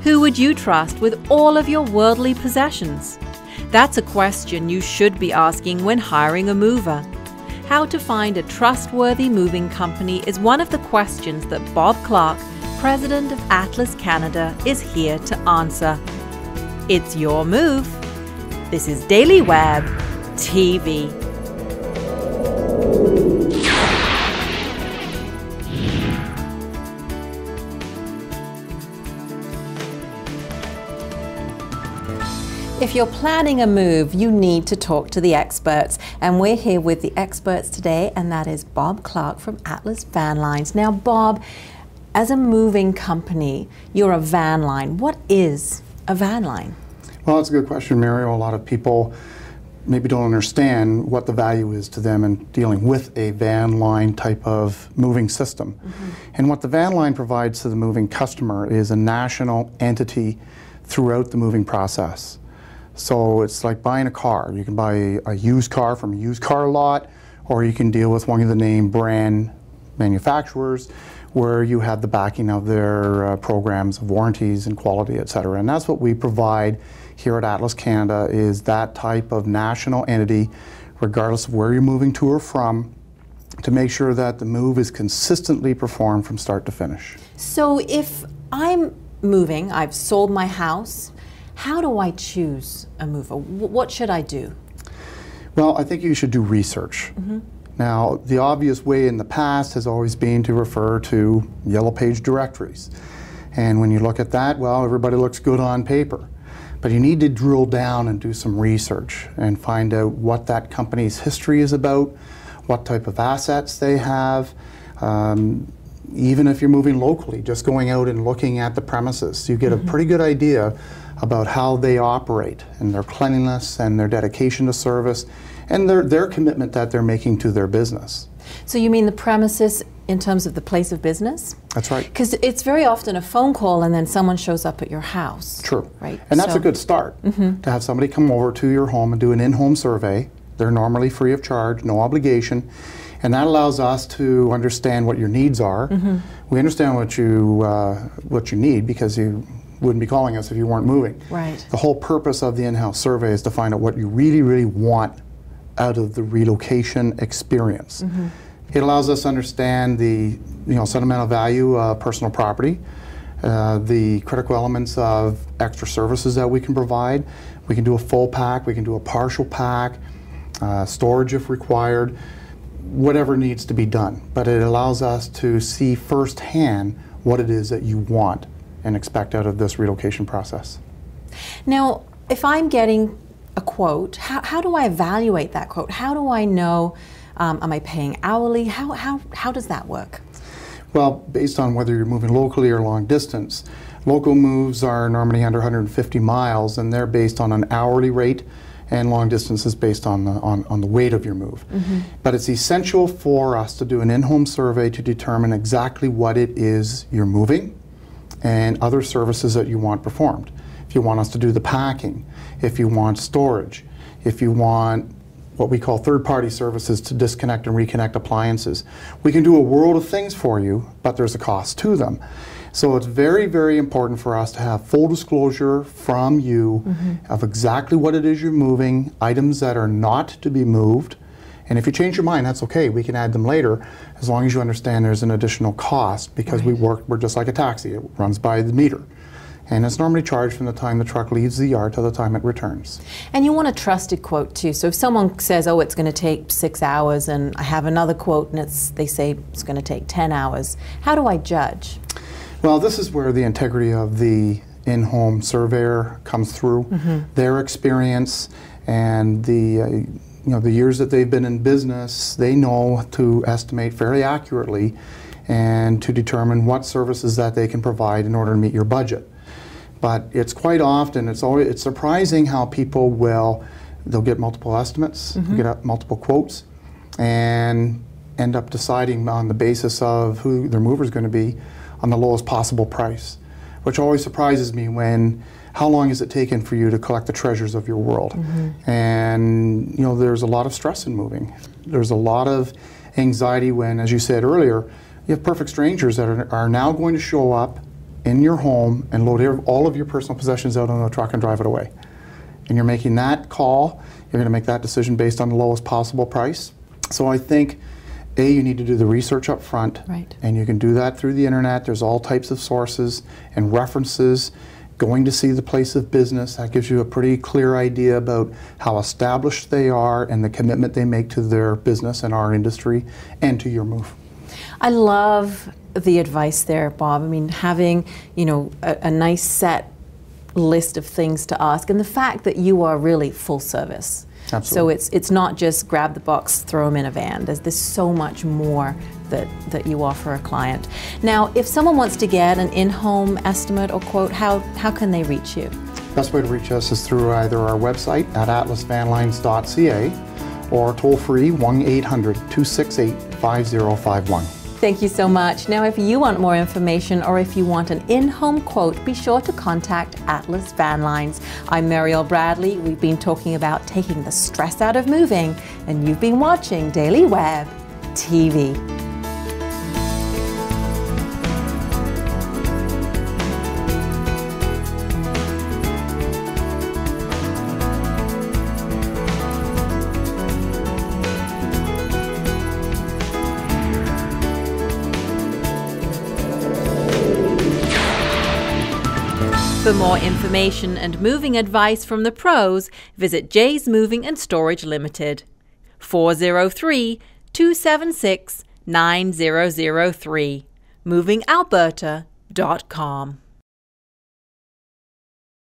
Who would you trust with all of your worldly possessions? That's a question you should be asking when hiring a mover. How to find a trustworthy moving company is one of the questions that Bob Clark, President of Atlas Canada, is here to answer. It's your move. This is Daily Web TV. If you're planning a move, you need to talk to the experts. And we're here with the experts today, and that is Bob Clark from Atlas Van Lines. Now, Bob, as a moving company, you're a van line. What is a van line? Well, that's a good question, Mario. A lot of people maybe don't understand what the value is to them in dealing with a van line type of moving system. And what the van line provides to the moving customer is a national entity throughout the moving process. So it's like buying a car. You can buy a used car from a used car lot, or you can deal with one of the name brand manufacturers where you have the backing of their programs of warranties and quality, etc. And that's what we provide here at Atlas Canada, is that type of national entity, regardless of where you're moving to or from, to make sure that the move is consistently performed from start to finish. So if I'm moving, I've sold my house, how do I choose a mover? What should I do? Well, I think you should do research. Now, the obvious way in the past has always been to refer to yellow page directories. And when you look at that, well, everybody looks good on paper. But you need to drill down and do some research and find out what that company's history is about, what type of assets they have. Even if you're moving locally, just going out and looking at the premises, you get a pretty good idea about how they operate and their cleanliness and their dedication to service and their commitment that they're making to their business. So you mean the premises in terms of the place of business? That's right. Because it's very often a phone call and then someone shows up at your house. True. Right. And that's a good start, to have somebody come over to your home and do an in-home survey. They're normally free of charge, no obligation. And that allows us to understand what your needs are. We understand what you need, because you wouldn't be calling us if you weren't moving. Right. The whole purpose of the in-house survey is to find out what you really, really want out of the relocation experience. It allows us to understand the sentimental value of personal property, the critical elements of extra services that we can provide. We can do a full pack, we can do a partial pack, storage if required, whatever needs to be done. But it allows us to see firsthand what it is that you want and expect out of this relocation process. Now, if I'm getting a quote, how do I evaluate that quote? How do I know, am I paying hourly? How does that work? Well, based on whether you're moving locally or long distance, local moves are normally under 150 miles, and they're based on an hourly rate, and long distance is based on the weight of your move. But it's essential for us to do an in-home survey to determine exactly what it is you're moving and other services that you want performed. If you want us to do the packing, if you want storage, if you want what we call third-party services to disconnect and reconnect appliances, we can do a world of things for you, but there's a cost to them. So it's very, very important for us to have full disclosure from you of exactly what it is you're moving, items that are not to be moved. And if you change your mind, that's okay. We can add them later, as long as you understand there's an additional cost, because we're just like a taxi. It runs by the meter. And it's normally charged from the time the truck leaves the yard to the time it returns. And you want a trusted quote too. So if someone says, oh, it's going to take 6 hours, and I have another quote and they say it's going to take 10 hours, how do I judge? Well, this is where the integrity of the in-home surveyor comes through. Their experience and the the years that they've been in business, they know to estimate fairly accurately and to determine what services that they can provide in order to meet your budget. But it's quite often, it's surprising how people they'll get multiple estimates, get multiple quotes, and end up deciding on the basis of who their mover is going to be on the lowest possible price, which always surprises me when, how long has it taken for you to collect the treasures of your world? And there's a lot of stress in moving. There's a lot of anxiety when, as you said earlier, you have perfect strangers that are now going to show up in your home and load all of your personal possessions out on a truck and drive it away. And you're making that call, you're going to make that decision based on the lowest possible price. So I think, A, you need to do the research up front, Right. and you can do that through the internet. There's all types of sources and references. Going to see the place of business, that gives you a pretty clear idea about how established they are and the commitment they make to their business and our industry and to your move. I love the advice there, Bob. I mean, having, you know, a nice set list of things to ask, and the fact that you are really full service. Absolutely. So it's not just grab the box, throw them in a van. There's so much more that you offer a client. Now, if someone wants to get an in-home estimate or quote, how can they reach you? Best way to reach us is through either our website at atlasvanlines.ca or toll-free 1-800-268-5051. Thank you so much. Now, if you want more information or if you want an in-home quote, be sure to contact Atlas Van Lines. I'm Mariel Bradley. We've been talking about taking the stress out of moving, and you've been watching Daily Web TV. For more information and moving advice from the pros, visit Jay's Moving and Storage Limited. 403-276-9003. movingalberta.com.